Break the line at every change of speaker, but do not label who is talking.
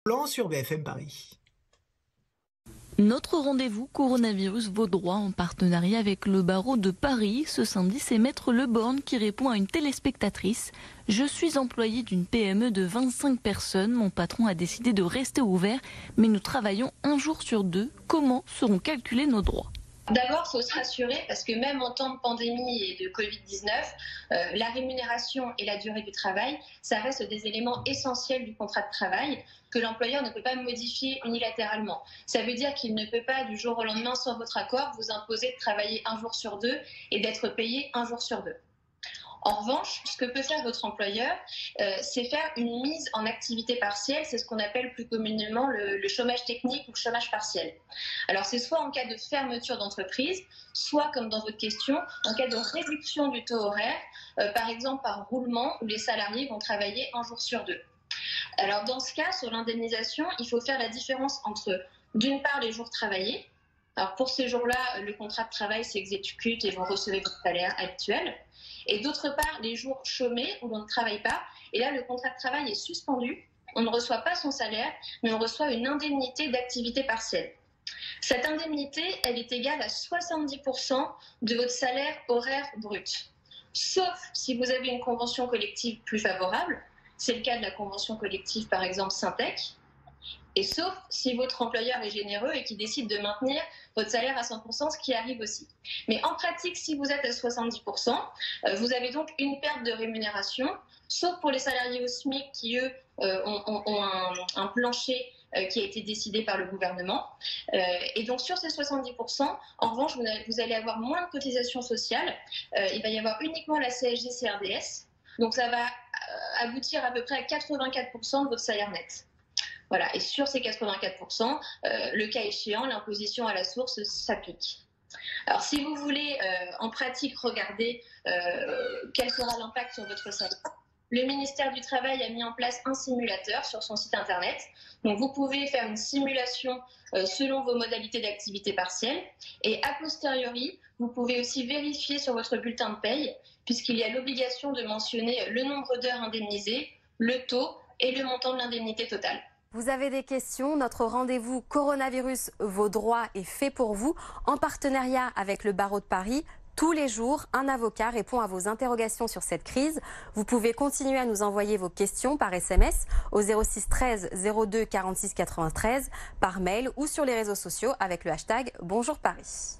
Plan sur BFM Paris.
Notre rendez-vous coronavirus Vaudrois en partenariat avec le barreau de Paris. Ce samedi, c'est Maître Leborgne qui répond à une téléspectatrice. Je suis employé d'une PME de 25 personnes. Mon patron a décidé de rester ouvert, mais nous travaillons un jour sur deux. Comment seront calculés nos droits ?
D'abord, il faut se rassurer parce que même en temps de pandémie et de Covid-19, la rémunération et la durée du travail, ça reste des éléments essentiels du contrat de travail que l'employeur ne peut pas modifier unilatéralement. Ça veut dire qu'il ne peut pas du jour au lendemain, sans votre accord, vous imposer de travailler un jour sur deux et d'être payé un jour sur deux. En revanche, ce que peut faire votre employeur, c'est faire une mise en activité partielle. C'est ce qu'on appelle plus communément le chômage technique ou le chômage partiel. Alors, c'est soit en cas de fermeture d'entreprise, soit, comme dans votre question, en cas de réduction du taux horaire, par exemple par roulement, où les salariés vont travailler un jour sur deux. Alors, dans ce cas, sur l'indemnisation, il faut faire la différence entre, d'une part, les jours travaillés. Alors, pour ces jours-là, le contrat de travail s'exécute et vous recevez votre salaire habituel. Et d'autre part, les jours chômés où l'on ne travaille pas, et là, le contrat de travail est suspendu. On ne reçoit pas son salaire, mais on reçoit une indemnité d'activité partielle. Cette indemnité, elle est égale à 70% de votre salaire horaire brut. Sauf si vous avez une convention collective plus favorable. C'est le cas de la convention collective, par exemple, Syntec. Et sauf si votre employeur est généreux et qu'il décide de maintenir votre salaire à 100%, ce qui arrive aussi. Mais en pratique, si vous êtes à 70%, vous avez donc une perte de rémunération, sauf pour les salariés au SMIC qui, eux, ont un plancher qui a été décidé par le gouvernement. Et donc sur ces 70%, en revanche, vous allez avoir moins de cotisations sociales. Il va y avoir uniquement la CSG-CRDS. Donc ça va aboutir à peu près à 84% de votre salaire net. Voilà. Et sur ces 84%, le cas échéant, l'imposition à la source s'applique. Alors, si vous voulez en pratique regarder quel sera l'impact sur votre salaire, le ministère du Travail a mis en place un simulateur sur son site internet. Donc, vous pouvez faire une simulation selon vos modalités d'activité partielle. Et a posteriori, vous pouvez aussi vérifier sur votre bulletin de paye, puisqu'il y a l'obligation de mentionner le nombre d'heures indemnisées, le taux et le montant de l'indemnité totale.
Vous avez des questions? Notre rendez-vous Coronavirus Vos droits est fait pour vous en partenariat avec le barreau de Paris. Tous les jours, un avocat répond à vos interrogations sur cette crise. Vous pouvez continuer à nous envoyer vos questions par SMS au 06 13 02 46 93, par mail ou sur les réseaux sociaux avec le hashtag Bonjour Paris.